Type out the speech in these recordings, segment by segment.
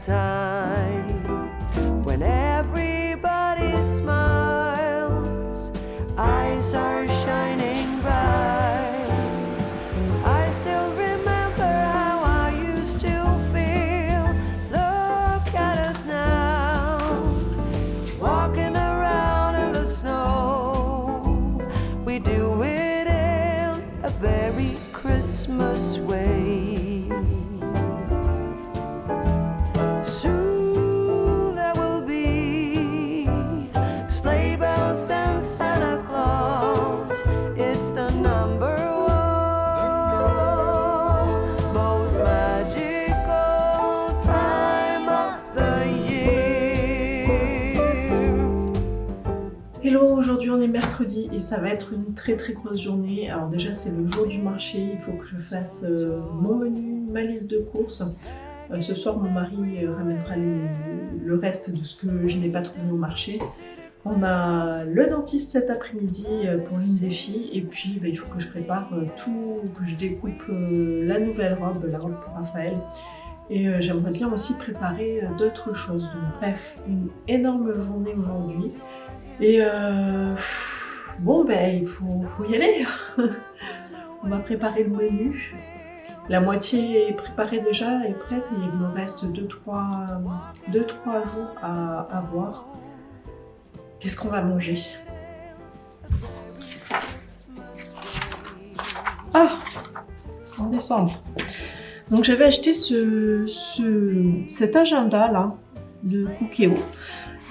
time when everybody smiles, eyes are shining bright. I still remember how I used to feel. Look at us now, walking around in the snow. We do it in a very Christmas way. Soon there will be sleigh bells and Santa Claus. It's the number one most magical time of the year. Hello, aujourd'hui on est mercredi et ça va être une très grosse journée. Alors déjà c'est le jour du marché, il faut que je fasse mon menu, ma liste de courses. Ce soir mon mari ramènera le reste de ce que je n'ai pas trouvé au marché. On a le dentiste cet après-midi pour l'une des filles et puis il faut que je prépare tout, que je découpe la nouvelle robe, la robe pour Raphaël. Et j'aimerais bien aussi préparer d'autres choses. Donc bref, une énorme journée aujourd'hui. Et bon il faut y aller. On va préparer le menu. La moitié est préparée déjà, est prête et il me reste 2-3 jours à voir. Qu'est-ce qu'on va manger? Ah, en décembre. Donc j'avais acheté cet agenda là de Cookéo.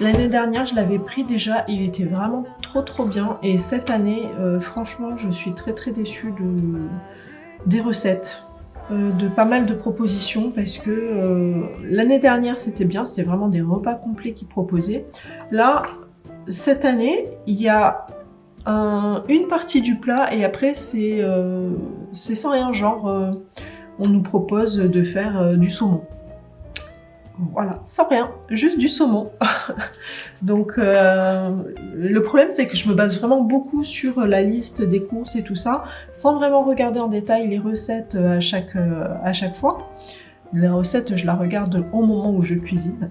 L'année dernière, je l'avais pris déjà, il était vraiment trop bien. Et cette année, franchement, je suis très déçue des recettes, de pas mal de propositions, parce que l'année dernière, c'était bien, c'était vraiment des repas complets qu'ils proposaient. Là, cette année, il y a une partie du plat et après, c'est sans rien, genre, on nous propose de faire du saumon. Voilà, sans rien, juste du saumon. Donc le problème c'est que je me base vraiment beaucoup sur la liste des courses et tout ça, sans vraiment regarder en détail les recettes à chaque fois. Les recettes, je la regarde au moment où je cuisine.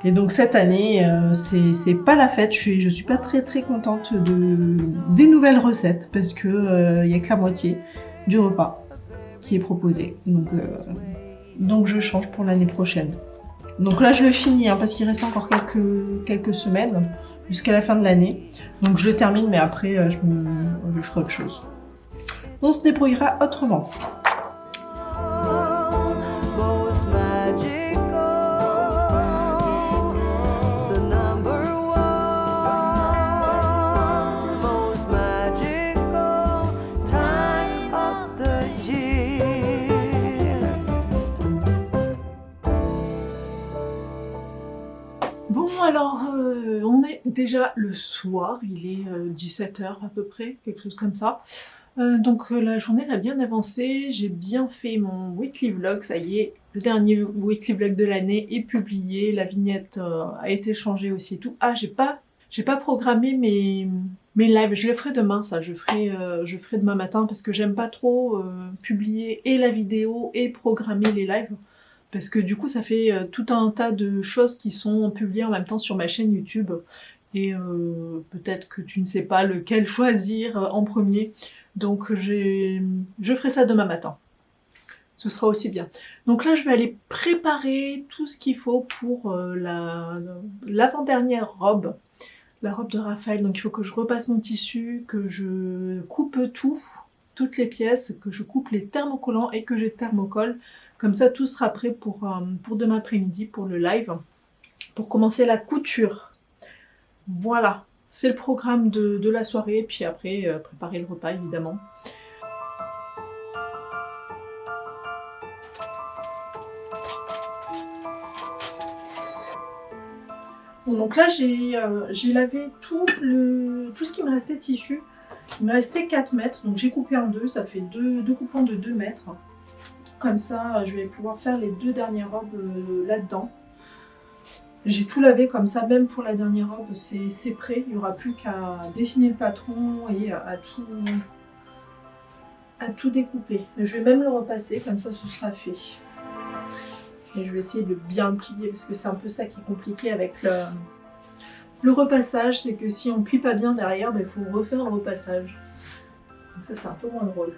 Et donc cette année, c'est pas la fête, je suis pas très contente des nouvelles recettes, parce que y a que la moitié du repas qui est proposé. Donc je change pour l'année prochaine. Donc là je le finis parce qu'il reste encore quelques semaines jusqu'à la fin de l'année. Donc je le termine, mais après je ferai autre chose. On se débrouillera autrement. Most magical, the number one most magical time of the year. Bon alors, on est déjà le soir, il est 17h à peu près, quelque chose comme ça. Donc la journée a bien avancé, j'ai bien fait mon weekly vlog, ça y est, le dernier weekly vlog de l'année est publié, la vignette a été changée aussi et tout. Ah, j'ai pas programmé mes lives, je le ferai demain ça, je ferai demain matin parce que j'aime pas trop publier et la vidéo et programmer les lives. Parce que du coup ça fait tout un tas de choses qui sont publiées en même temps sur ma chaîne YouTube. Et peut-être que tu ne sais pas lequel choisir en premier. Donc je ferai ça demain matin. Ce sera aussi bien. Donc là je vais aller préparer tout ce qu'il faut pour l'avant-dernière robe. La robe de Raphaël. Donc il faut que je repasse mon tissu, que je coupe toutes les pièces, que je coupe les thermocollants et que je thermocolle. Comme ça tout sera prêt pour demain après-midi, pour le live. Pour commencer la couture. Voilà, c'est le programme de la soirée, puis après, préparer le repas, évidemment. Bon, donc là, j'ai lavé tout ce qui me restait de tissu. Il me restait 4 mètres, donc j'ai coupé en deux, ça fait deux coupons de 2 mètres. Comme ça, je vais pouvoir faire les 2 dernières robes là-dedans. J'ai tout lavé comme ça, même pour la dernière robe, c'est prêt. Il n'y aura plus qu'à dessiner le patron et à tout découper. Je vais même le repasser, comme ça ce sera fait. Et je vais essayer de bien le plier parce que c'est un peu ça qui est compliqué avec le repassage, c'est que si on plie pas bien derrière, il faut refaire le repassage. Donc ça c'est un peu moins drôle.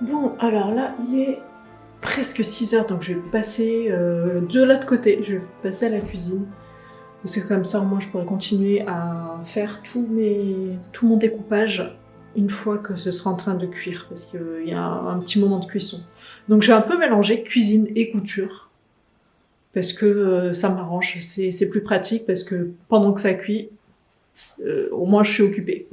Bon, alors là, il est presque 6 heures, donc je vais passer de l'autre côté, je vais passer à la cuisine. Parce que comme ça, au moins, je pourrai continuer à faire tout mon découpage une fois que ce sera en train de cuire, parce qu'il y a un petit moment de cuisson. Donc j'ai un peu mélangé cuisine et couture, parce que ça m'arrange, c'est plus pratique, parce que pendant que ça cuit, au moins je suis occupée.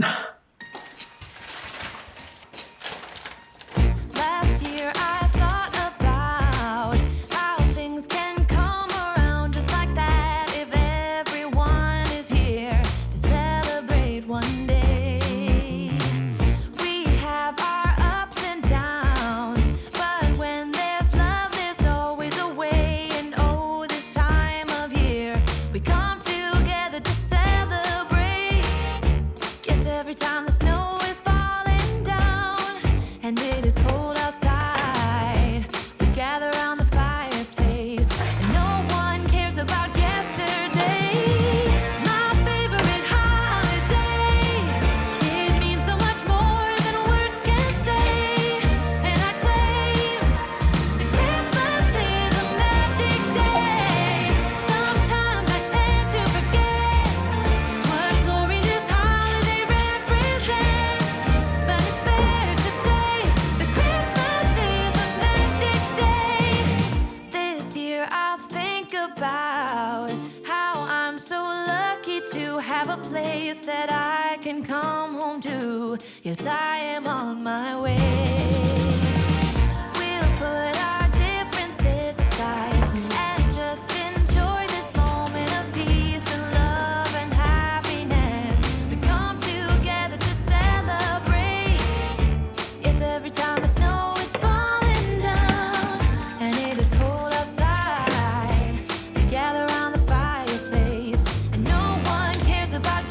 That I can come home to. Yes, I am on my way. We'll put our differences aside and just enjoy this moment of peace and love and happiness. We come together to celebrate. Yes, every time the snow is falling down and it is cold outside, we gather around the fireplace and no one cares about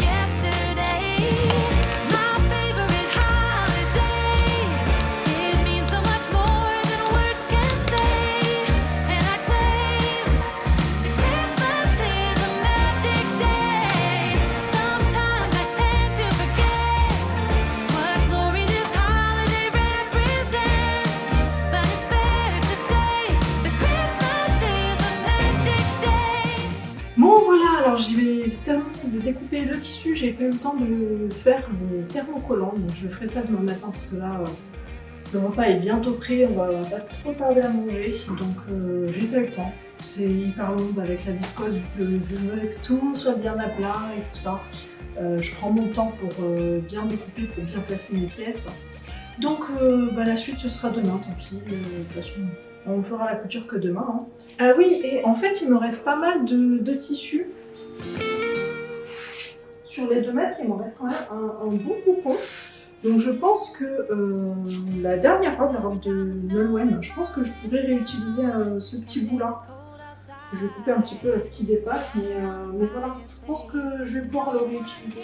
Alors j'y vais terminer de découper le tissu, j'ai pas eu le temps de faire le thermocollant, donc je ferai ça demain matin parce que là le repas est bientôt prêt, on va pas trop tarder à manger, donc j'ai pas eu le temps. C'est hyper long avec la viscose vu que je veux que tout soit bien à plat et tout ça. Je prends mon temps pour bien découper, pour bien placer mes pièces. Donc la suite ce sera demain, tant pis, de toute façon on fera la couture que demain. Hein. Ah oui, et en fait il me reste pas mal de tissu. Sur les 2 mètres, il m'en reste quand même un bon coupon. Donc je pense que la dernière robe, la robe de Nolwenn, je pense que je pourrais réutiliser ce petit bout là. Je vais couper un petit peu ce qui dépasse, mais voilà, je pense que je vais pouvoir le réutiliser.